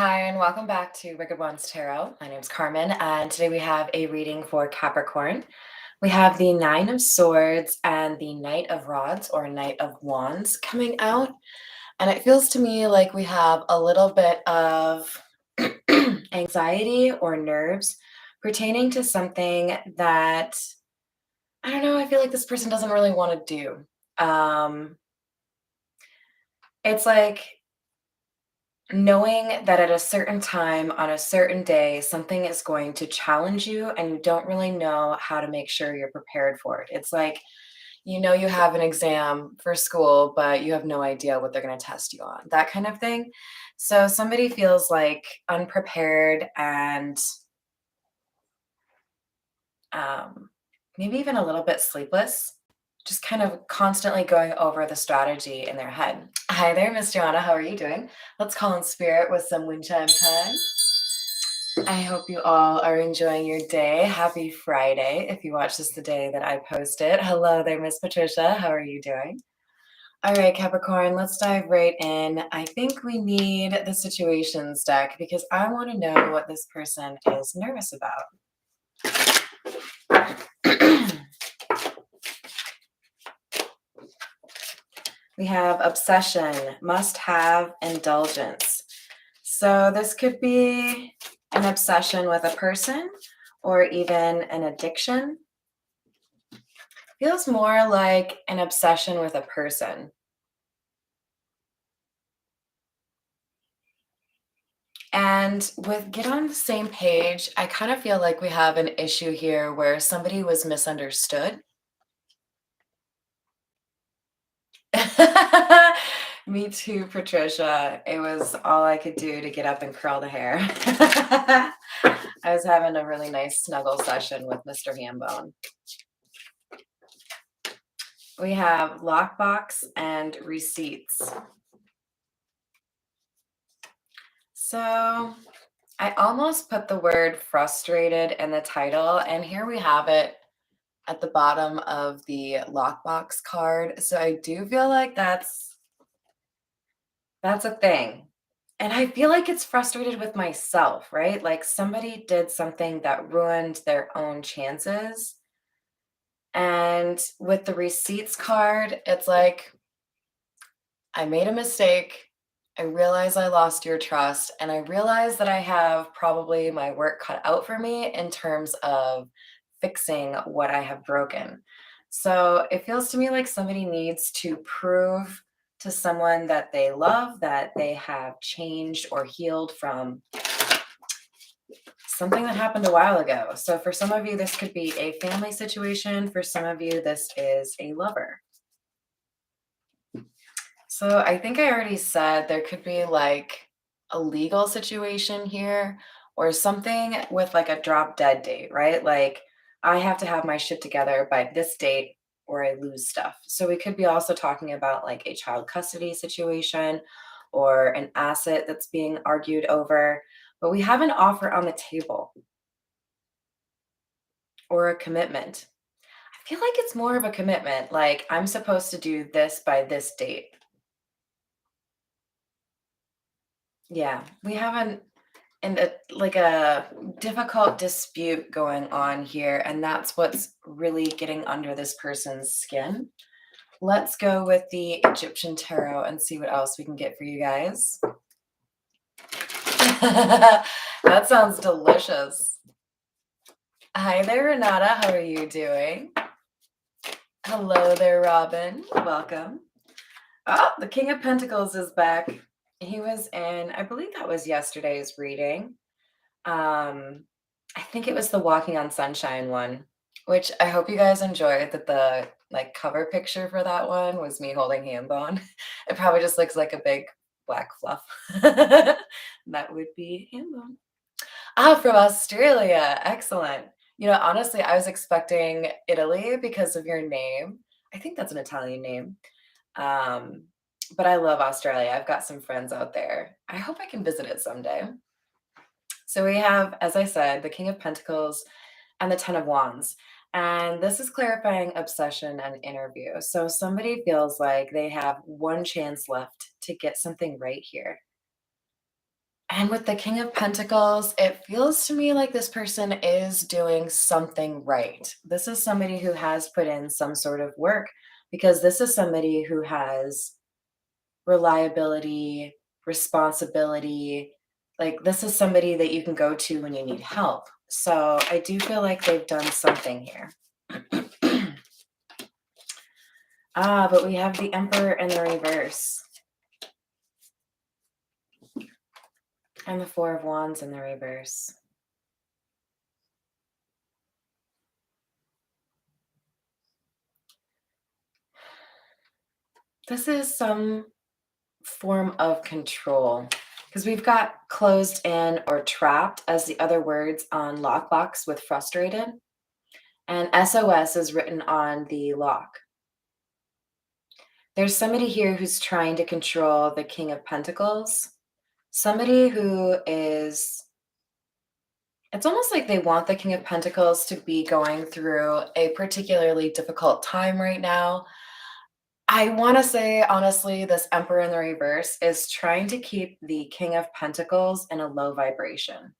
Hi, and welcome back to Wicked Ones Tarot. My name's Carmen, and today we have a reading for Capricorn. We have the Nine of Swords and the Knight of Rods or Knight of Wands coming out. And it feels to me like we have a little bit of anxiety or nerves pertaining to something that, I don't know, I feel like this person doesn't really want to do. It's like knowing that at a certain time on a certain day, something is going to challenge you and you don't really know how to make sure you're prepared for it. It's like, you have an exam for school, but you have no idea what they're going to test you on, that kind of thing. So somebody feels like unprepared and um, maybe even a little bit sleepless, just kind of constantly going over the strategy in their head. Hi there, Miss Joanna. How are you doing? Let's call in spirit with some wind chime time. I hope you all are enjoying your day. Happy Friday. If you watch this the day that I post it. Hello there, Miss Patricia. How are you doing? All right, Capricorn, let's dive right in. I think we need the situations deck because I want to know what this person is nervous about. We have obsession, must have, indulgence. So this could be an obsession with a person or even an addiction. Feels more like an obsession with a person. And with get on the same page, I kind of feel like we have an issue here where somebody was misunderstood. Me too, Patricia. It was all I could do to get up and curl the hair. I was having a really nice snuggle session with Mr. Hambone. We have lockbox and receipts. So I almost put the word frustrated in the title, and here we have it at the bottom of the lockbox card. So I do feel like that's a thing. And I feel like it's frustrated with myself, right? Like somebody did something that ruined their own chances. And with the receipts card, it's like, I made a mistake. I realize I lost your trust. And I realize that I have probably my work cut out for me in terms of fixing what I have broken. So it feels to me like somebody needs to prove to someone that they love that they have changed or healed from something that happened a while ago. So for some of you, this could be a family situation. For some of you, this is a lover. So I think I already said there could be like a legal situation here or something with like a drop dead date, right? Like I have to have my shit together by this date or I lose stuff. So we could be also talking about like a child custody situation or an asset that's being argued over, but we have an offer on the table or a commitment. I feel like it's more of a commitment. Like I'm supposed to do this by this date. Yeah, we have like a difficult dispute going on here, and that's what's really getting under this person's skin. Let's go with the Egyptian tarot and see what else we can get for you guys. That sounds delicious. Hi there, Renata. How are you doing? Hello there, Robin. Welcome. Oh, the King of Pentacles is back. He was in, I believe that was yesterday's reading. I think it was the Walking on Sunshine one, which I hope you guys enjoyed that the like cover picture for that one was me holding ham bone. It probably just looks like a big black fluff. That would be ham bone. Ah, from Australia. Excellent. Honestly, I was expecting Italy because of your name. I think that's an Italian name. Um, but I love Australia. I've got some friends out there. I hope I can visit it someday. So we have, as I said, the King of Pentacles and the Ten of Wands. And this is clarifying obsession and interview. So somebody feels like they have one chance left to get something right here. And with the King of Pentacles, it feels to me like this person is doing something right. This is somebody who has put in some sort of work, because this is somebody who has reliability, responsibility. Like, this is somebody that you can go to when you need help. So I do feel like they've done something here. But we have the Emperor in the reverse. And the Four of Wands in the reverse. This is some form of control, because we've got closed in or trapped as the other words on lockbox with frustrated. And SOS is written on the lock. There's somebody here who's trying to control the King of Pentacles. Somebody who is, it's almost like they want the King of Pentacles to be going through a particularly difficult time right now. I want to say, honestly, this Emperor in the reverse is trying to keep the King of Pentacles in a low vibration.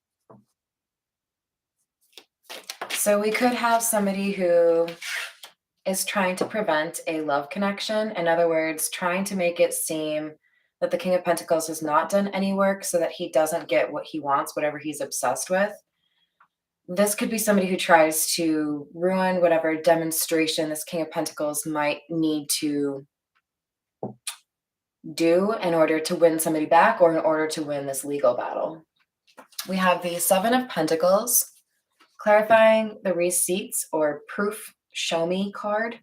So we could have somebody who is trying to prevent a love connection. In other words, trying to make it seem that the King of Pentacles has not done any work so that he doesn't get what he wants, whatever he's obsessed with. This could be somebody who tries to ruin whatever demonstration this King of Pentacles might need to do in order to win somebody back, or in order to win this legal battle. We have the Seven of Pentacles, clarifying the receipts or proof show me card.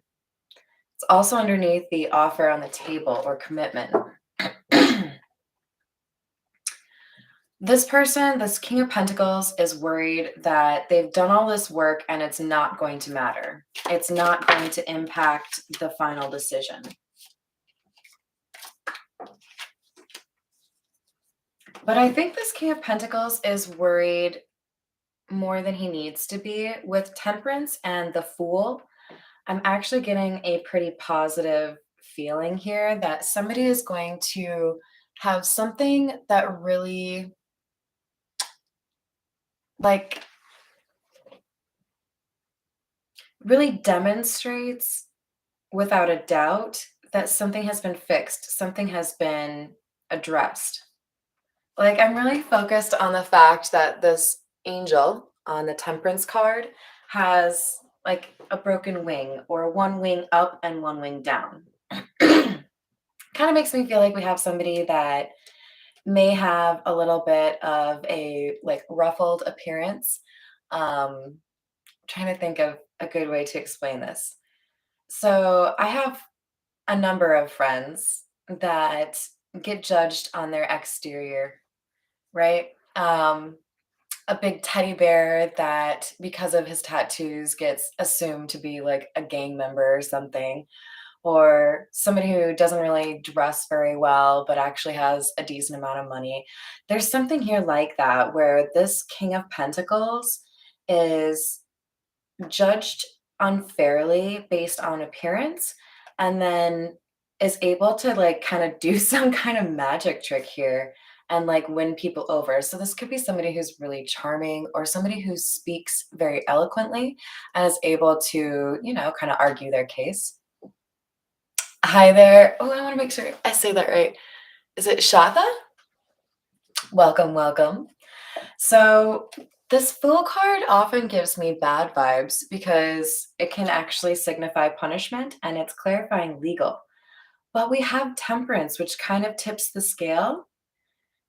It's also underneath the offer on the table or commitment. This person, this King of Pentacles, is worried that they've done all this work and it's not going to matter. It's not going to impact the final decision. But I think this King of Pentacles is worried more than he needs to be. With Temperance and the Fool, I'm actually getting a pretty positive feeling here that somebody is going to have something that really, like, really demonstrates without a doubt that something has been fixed, something has been addressed. Like, I'm really focused on the fact that this angel on the Temperance card has like a broken wing, or one wing up and one wing down. Kind of makes me feel like we have somebody that may have a little bit of a like ruffled appearance. Trying to think of a good way to explain this. So I have a number of friends that get judged on their exterior, right? A big teddy bear that, because of his tattoos, gets assumed to be like a gang member or something, or somebody who doesn't really dress very well but actually has a decent amount of money. There's something here like that, where this King of Pentacles is judged unfairly based on appearance, and then is able to like kind of do some kind of magic trick here and like win people over. So this could be somebody who's really charming, or somebody who speaks very eloquently and is able to, you know, kind of argue their case. Hi there. Oh, I want to make sure I say that right. Is it Shatha? Welcome, welcome. So this Fool card often gives me bad vibes because it can actually signify punishment, and it's clarifying legal. But we have Temperance, which kind of tips the scale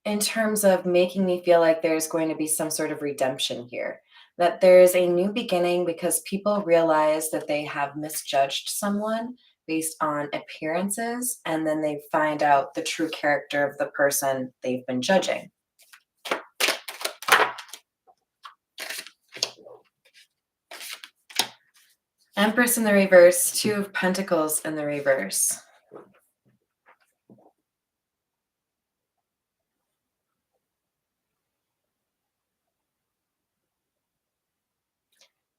in terms of making me feel like there's going to be some sort of redemption here. That there is a new beginning because people realize that they have misjudged someone based on appearances, and then they find out the true character of the person they've been judging. Empress in the reverse, Two of Pentacles in the reverse.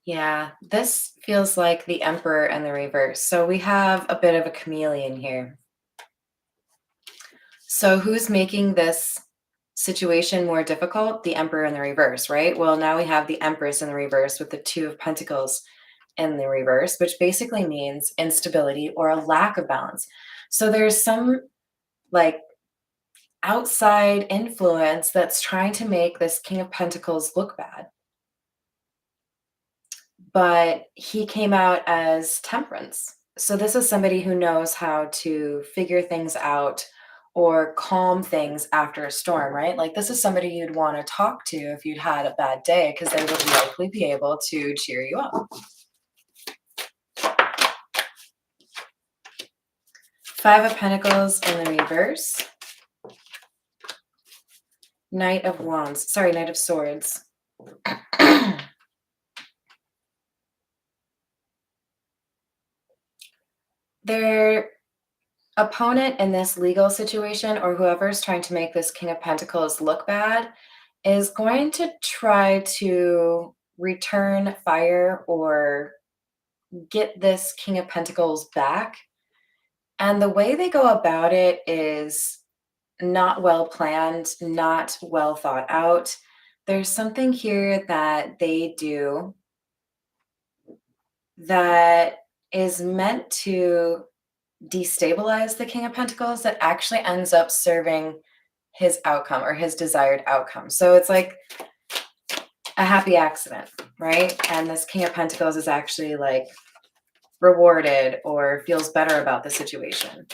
Yeah, this feels like the Emperor in the reverse. So we have a bit of a chameleon here. So who's making this situation more difficult? The Emperor in the reverse, right? Well, now we have the Empress in the reverse with the Two of Pentacles in the reverse, which basically means instability or a lack of balance. So there's some like outside influence that's trying to make this King of Pentacles look bad. But he came out as Temperance. So this is somebody who knows how to figure things out or calm things after a storm, right? Like this is somebody you'd want to talk to if you'd had a bad day because they would likely be able to cheer you up. Five of Pentacles in the reverse. Knight of Wands. Sorry, Knight of Swords. Their opponent in this legal situation, or whoever's trying to make this King of Pentacles look bad, is going to try to return fire or get this King of Pentacles back. And the way they go about it is not well planned, not well thought out. There's something here that they do that is meant to destabilize the King of Pentacles that actually ends up serving his outcome or his desired outcome. So it's like a happy accident, right? And this King of Pentacles is actually like rewarded or feels better about the situation.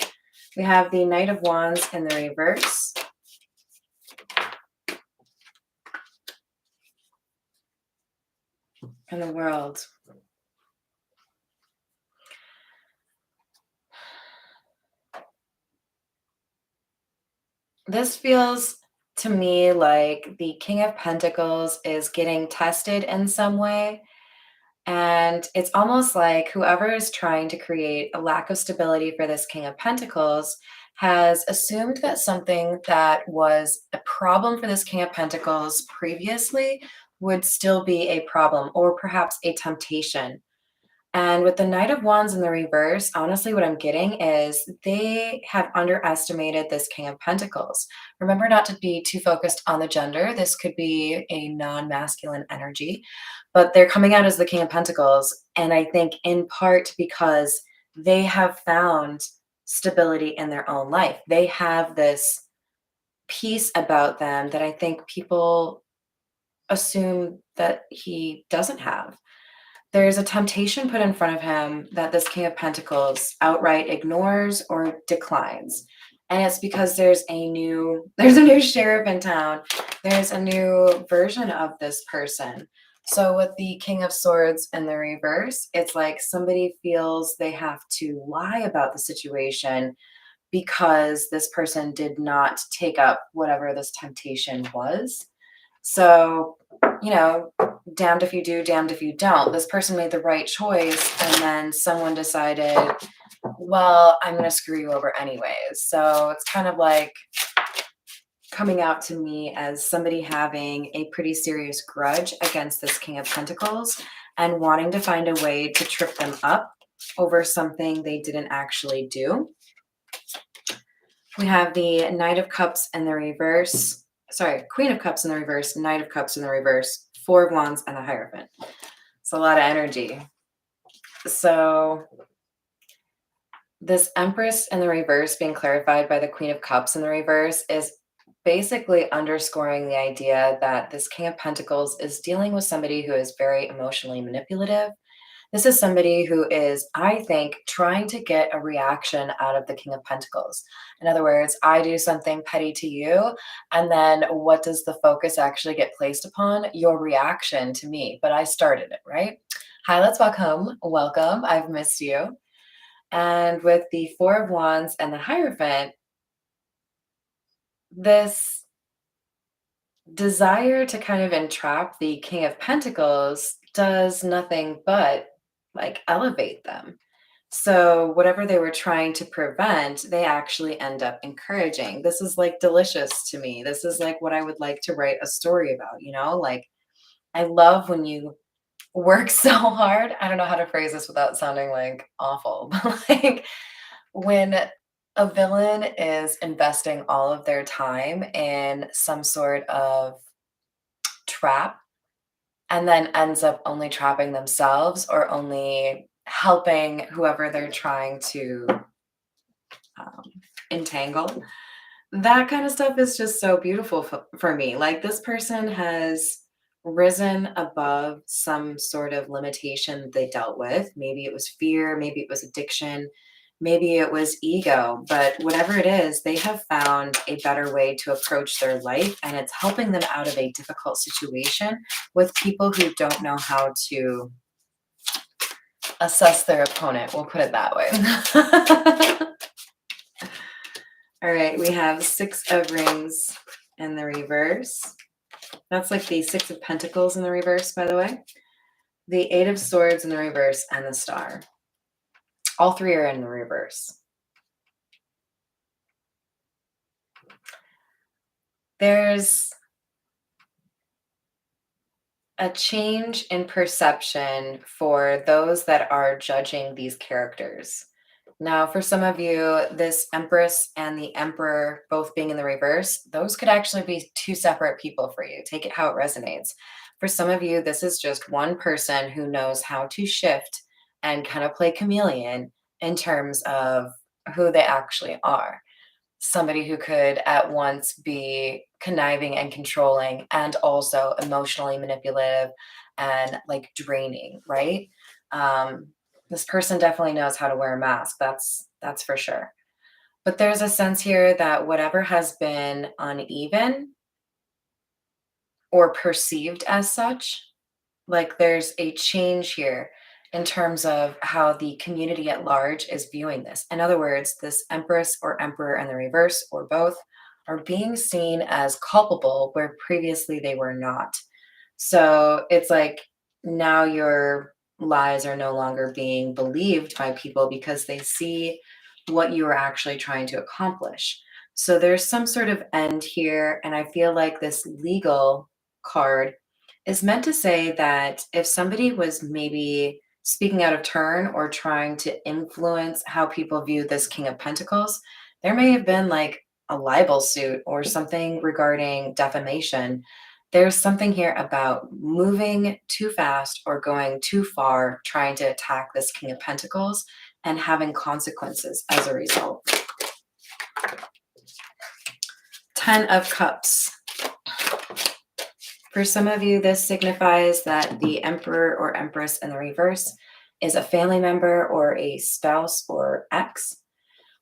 We have the Knight of Wands in the reverse. And the World. This feels to me like the King of Pentacles is getting tested in some way. And it's almost like whoever is trying to create a lack of stability for this King of Pentacles has assumed that something that was a problem for this King of Pentacles previously would still be a problem or perhaps a temptation. And with the Knight of Wands in the reverse, honestly, what I'm getting is they have underestimated this King of Pentacles. Remember not to be too focused on the gender. This could be a non-masculine energy, but they're coming out as the King of Pentacles. And I think in part because they have found stability in their own life. They have this peace about them that I think people assume that he doesn't have. There's a temptation put in front of him that this King of Pentacles outright ignores or declines. And it's because there's a new sheriff in town. There's a new version of this person. So with the King of Swords in the reverse, it's like somebody feels they have to lie about the situation because this person did not take up whatever this temptation was. So, you know, damned if you do, damned if you don't. This person made the right choice, and then someone decided, well, I'm going to screw you over anyways. So it's kind of like coming out to me as somebody having a pretty serious grudge against this King of Pentacles and wanting to find a way to trip them up over something they didn't actually do. We have the Knight of Cups in the reverse. Sorry, Queen of Cups in the reverse, Knight of Cups in the reverse, Four of Wands, and the Hierophant. It's a lot of energy. So this Empress in the reverse being clarified by the Queen of Cups in the reverse is basically underscoring the idea that this King of Pentacles is dealing with somebody who is very emotionally manipulative. This is somebody who is, I think, trying to get a reaction out of the King of Pentacles. In other words, I do something petty to you, and then what does the focus actually get placed upon? Your reaction to me, but I started it, right? Hi, let's welcome. Welcome. I've missed you. And with the Four of Wands and the Hierophant, this desire to kind of entrap the King of Pentacles does nothing but like elevate them. So whatever they were trying to prevent, they actually end up encouraging. This is like delicious to me. This is like what I would like to write a story about, you know? Like I love when you work so hard. I don't know how to phrase this without sounding like awful, but like when A villain is investing all of their time in some sort of trap and then ends up only trapping themselves or only helping whoever they're trying to um, entangle. That kind of stuff is just so beautiful for me. Like, this person has risen above some sort of limitation they dealt with. Maybe it was fear, maybe it was addiction, maybe it was ego, but whatever it is, they have found a better way to approach their life, and it's helping them out of a difficult situation with people who don't know how to assess their opponent. We'll put it that way. All right, we have Six of Rings in the reverse. That's like the Six of Pentacles in the reverse, by the way. The Eight of Swords in the reverse and the Star. All three are in the reverse. There's a change in perception for those that are judging these characters. Now, for some of you, this Empress and the Emperor both being in the reverse, those could actually be two separate people for you. Take it how it resonates. For some of you, this is just one person who knows how to shift and kind of play chameleon in terms of who they actually are. Somebody who could at once be conniving and controlling and also emotionally manipulative and like draining, right? This person definitely knows how to wear a mask. That's for sure. But there's a sense here that whatever has been uneven or perceived as such, like there's a change here in terms of how the community at large is viewing this. In other words, this Empress or Emperor in the reverse or both are being seen as culpable where previously they were not. So it's like now your lies are no longer being believed by people because they see what you are actually trying to accomplish. So there's some sort of end here. And I feel like this legal card is meant to say that if somebody was maybe speaking out of turn or trying to influence how people view this King of Pentacles, there may have been like a libel suit or something regarding defamation. There's something here about moving too fast or going too far, trying to attack this King of Pentacles and having consequences as a result. 10 of Cups. For some of you, this signifies that the Emperor or Empress in the reverse is a family member or a spouse or ex.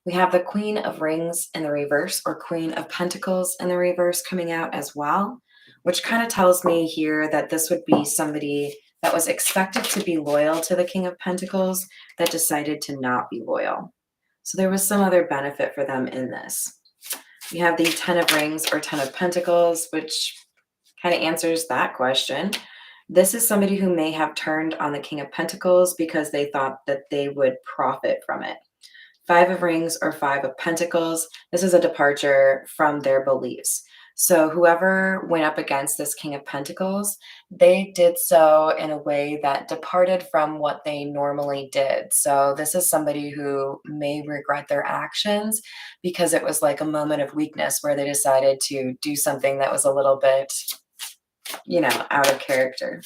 We have the Queen of Rings in the reverse or Queen of Pentacles in the reverse coming out as well, which kind of tells me here that this would be somebody that was expected to be loyal to the King of Pentacles that decided to not be loyal. So there was some other benefit for them in this. We have the 10 of Rings or 10 of Pentacles, which kind of answers that question. This is somebody who may have turned on the King of Pentacles because they thought that they would profit from it. 5 of Rings or 5 of Pentacles, this is a departure from their beliefs. So whoever went up against this King of Pentacles, they did so in a way that departed from what they normally did. So this is somebody who may regret their actions because it was like a moment of weakness where they decided to do something that was a little bit, you know, out of character.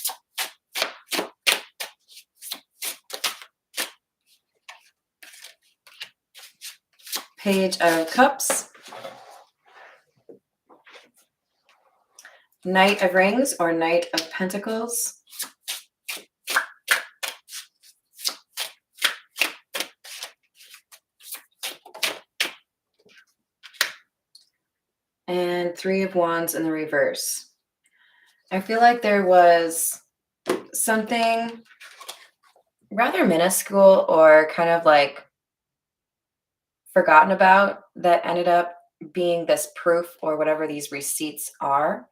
Page of Cups. Knight of Rings or Knight of Pentacles. And 3 of Wands in the reverse. I feel like there was something rather minuscule or kind of like forgotten about that ended up being this proof or whatever these receipts are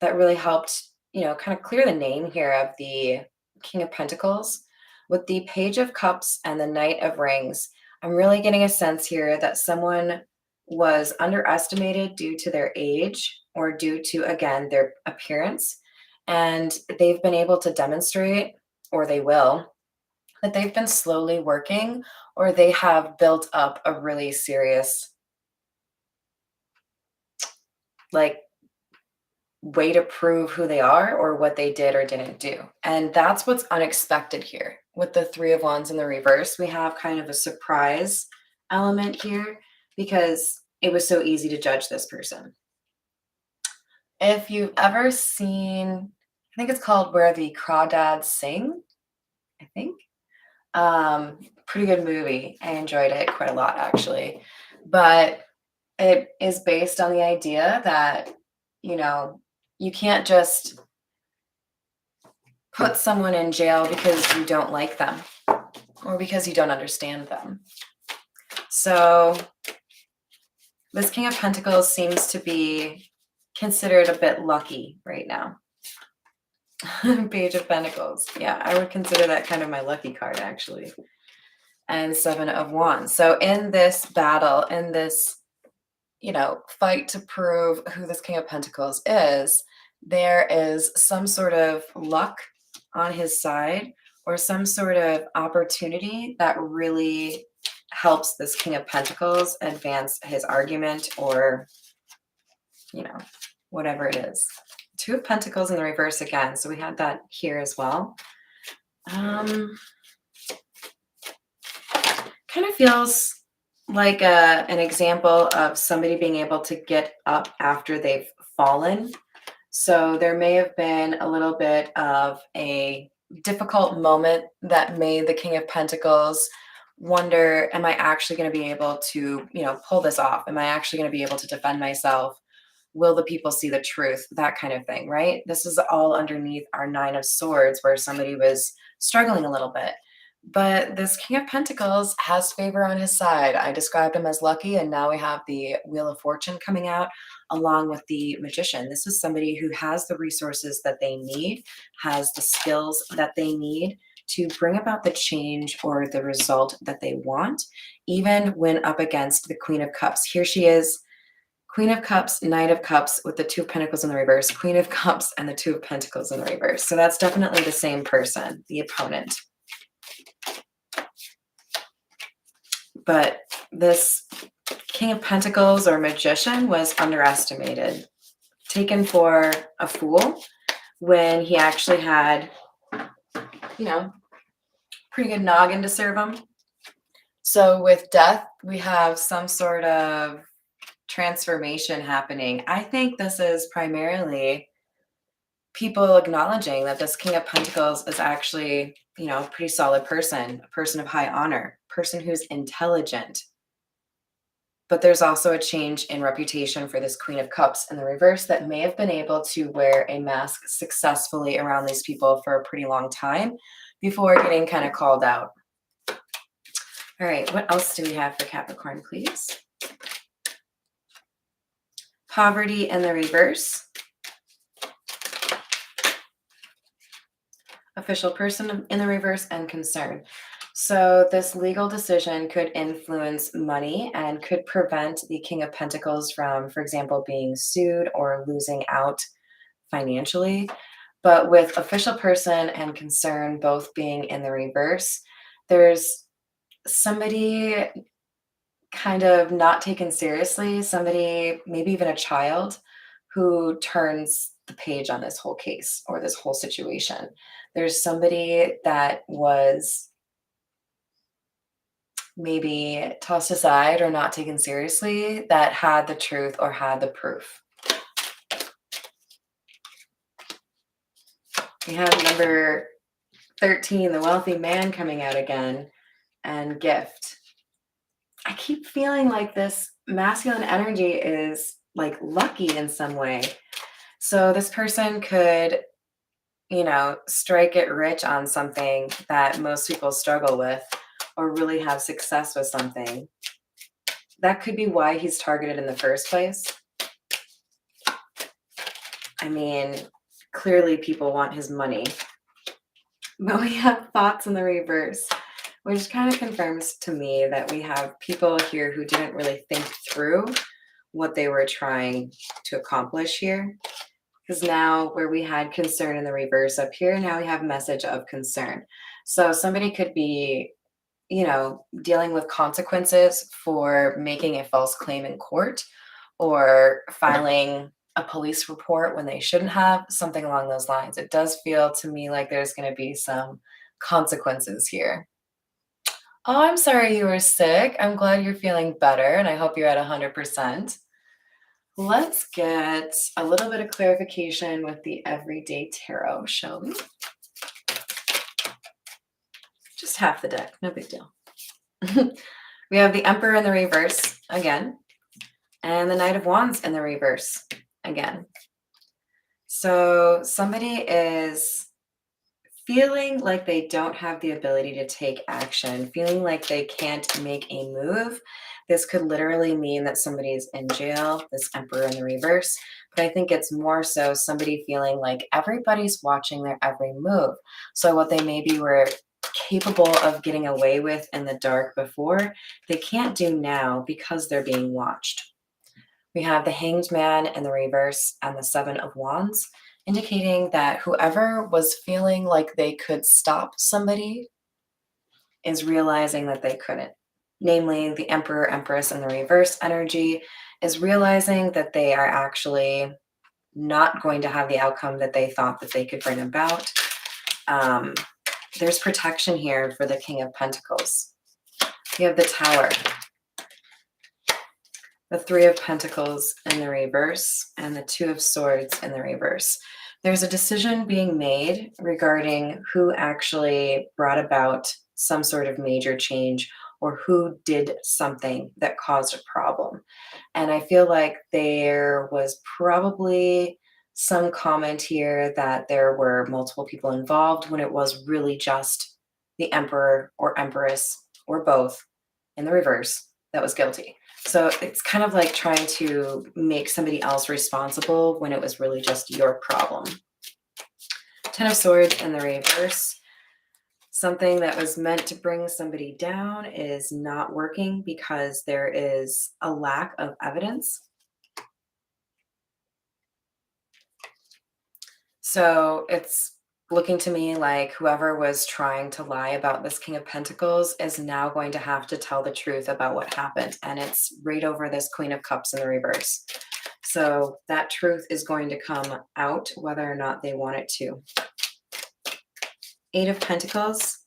that really helped, you know, kind of clear the name here of the King of Pentacles. With the Page of Cups and the Knight of Rings, I'm really getting a sense here that someone was underestimated due to their age or due to, again, their appearance. And they've been able to demonstrate, or they will, that they've been slowly working, or they have built up a really serious, like, way to prove who they are or what they did or didn't do. And that's what's unexpected here. With the Three of Wands in the reverse, we have kind of a surprise element here because it was so easy to judge this person. If you've ever seen, I think it's called Where the Crawdads Sing, I think. Pretty good movie. I enjoyed it quite a lot, actually. But it is based on the idea that, you know, you can't just put someone in jail because you don't like them or because you don't understand them. So this King of Pentacles seems to be considered a bit lucky right now. Page of Pentacles. Yeah, I would consider that kind of my lucky card, actually. And Seven of Wands. So in this battle, in this, fight to prove who this King of Pentacles is, there is some sort of luck on his side or some sort of opportunity that really helps this King of Pentacles advance his argument or, whatever it is. Two of Pentacles in the reverse again. So we had that here as well. Kind of feels like an example of somebody being able to get up after they've fallen. So there may have been a little bit of a difficult moment that made the King of Pentacles wonder, am I actually going to be able to, pull this off? Am I actually going to be able to defend myself? Will the people see the truth? That kind of thing, right? This is all underneath our Nine of Swords where somebody was struggling a little bit. But this King of Pentacles has favor on his side. I described him as lucky, and now we have the Wheel of Fortune coming out along with the Magician. This is somebody who has the resources that they need, has the skills that they need to bring about the change or the result that they want, even when up against the Queen of Cups. Here she is, Queen of Cups, Knight of Cups with the Two of Pentacles in the reverse, Queen of Cups and the Two of Pentacles in the reverse. So that's definitely the same person, the opponent. But this King of Pentacles or Magician was underestimated, taken for a fool when he actually had, pretty good noggin to serve him. So with Death, we have some sort of transformation happening. I think this is primarily people acknowledging that this King of Pentacles is actually, a pretty solid person, a person of high honor, person who's intelligent. But there's also a change in reputation for this Queen of Cups in the reverse that may have been able to wear a mask successfully around these people for a pretty long time before getting kind of called out. All right, what else do we have for Capricorn, please? Poverty in the reverse. Official person in the reverse and concern. So this legal decision could influence money and could prevent the King of Pentacles from, for example, being sued or losing out financially. But with official person and concern both being in the reverse, there's somebody kind of not taken seriously, somebody, maybe even a child, who turns the page on this whole case or this whole situation. There's somebody that was maybe tossed aside or not taken seriously that had the truth or had the proof. We have number 13, the wealthy man, coming out again, and gift. I keep feeling like this masculine energy is like lucky in some way. So this person could, strike it rich on something that most people struggle with or really have success with something. That could be why he's targeted in the first place. I mean, clearly people want his money. But we have thoughts in the reverse, which kind of confirms to me that we have people here who didn't really think through what they were trying to accomplish here. Because now where we had concern in the reverse up here, now we have message of concern. So somebody could be, dealing with consequences for making a false claim in court or filing a police report when they shouldn't have, something along those lines. It does feel to me like there's going to be some consequences here. Oh, I'm sorry you were sick. I'm glad you're feeling better, and I hope you're at 100%. Let's get a little bit of clarification with the Everyday Tarot, shall we? Just half the deck, no big deal. We have the Emperor in the reverse again, and the Knight of Wands in the reverse again. So somebody is feeling like they don't have the ability to take action, feeling like they can't make a move. This could literally mean that somebody's in jail, this Emperor in the reverse, but I think it's more so somebody feeling like everybody's watching their every move. So what they maybe were capable of getting away with in the dark before, they can't do now because they're being watched. We have the Hanged Man in the reverse and the Seven of Wands, indicating that whoever was feeling like they could stop somebody is realizing that they couldn't. Namely, the Emperor, Empress in the reverse energy is realizing that they are actually not going to have the outcome that they thought that they could bring about. There's protection here for the King of Pentacles. You have the Tower, the Three of Pentacles in the reverse, and the Two of Swords in the reverse. There's a decision being made regarding who actually brought about some sort of major change or who did something that caused a problem. And I feel like there was probably some comment here that there were multiple people involved when it was really just the Emperor or Empress or both in the reverse that was guilty. So it's kind of like trying to make somebody else responsible when it was really just your problem. Ten of Swords in the reverse. Something that was meant to bring somebody down is not working because there is a lack of evidence. So it's looking to me like whoever was trying to lie about this King of Pentacles is now going to have to tell the truth about what happened. And it's right over this Queen of Cups in the reverse. So that truth is going to come out whether or not they want it to. Eight of Pentacles.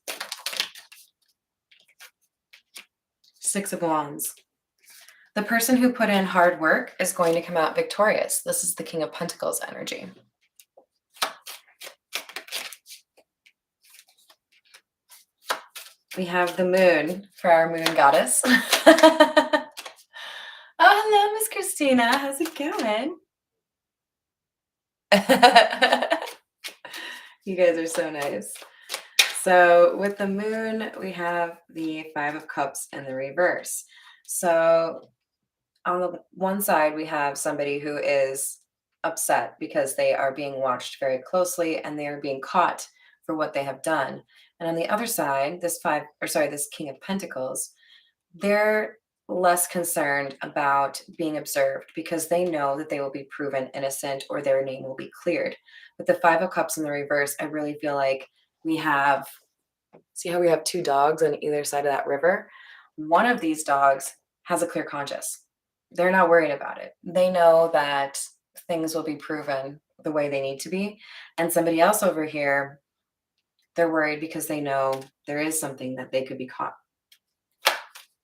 Six of Wands. The person who put in hard work is going to come out victorious. This is the King of Pentacles energy. We have the Moon for our Moon goddess. Oh, hello, Miss Christina. How's it going? You guys are so nice. So with the Moon, we have the Five of Cups in the reverse. So on the one side, we have somebody who is upset because they are being watched very closely and they are being caught for what they have done. And on the other side, this King of Pentacles, they're less concerned about being observed because they know that they will be proven innocent or their name will be cleared. With the Five of Cups in the reverse, I really feel like we have, see how we have two dogs on either side of that river? One of these dogs has a clear conscience. They're not worried about it. They know that things will be proven the way they need to be. And somebody else over here, they're worried because they know there is something that they could be caught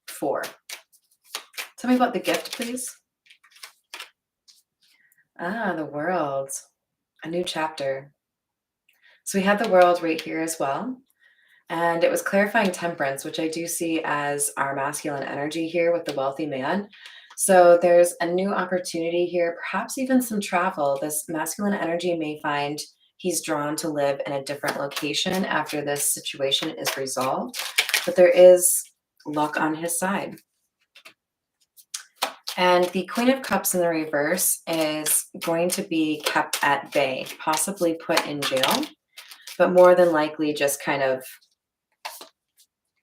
for. Tell me about the gift, please. Ah, the World. A new chapter. So we had the World right here as well. And it was clarifying temperance, which I do see as our masculine energy here with the wealthy man. So there's a new opportunity here, perhaps even some travel. This masculine energy may find he's drawn to live in a different location after this situation is resolved, but there is luck on his side. And the Queen of Cups in the reverse is going to be kept at bay, possibly put in jail, but more than likely just kind of,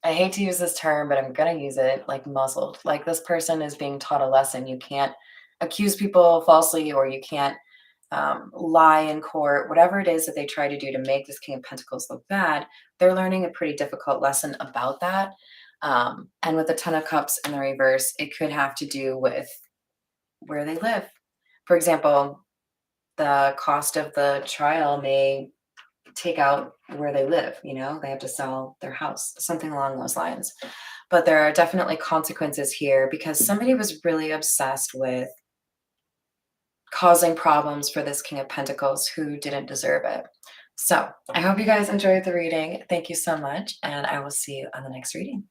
I hate to use this term, but I'm going to use it, like muzzled. Like this person is being taught a lesson. You can't accuse people falsely, or you can't lie in court, whatever it is that they try to do to make this King of Pentacles look bad, they're learning a pretty difficult lesson about that. And with the Ten of Cups in the reverse, it could have to do with where they live. For example, the cost of the trial may take out where they live, they have to sell their house, something along those lines. But there are definitely consequences here because somebody was really obsessed with causing problems for this King of Pentacles who didn't deserve it. So I hope you guys enjoyed the reading. Thank you so much, and I will see you on the next reading.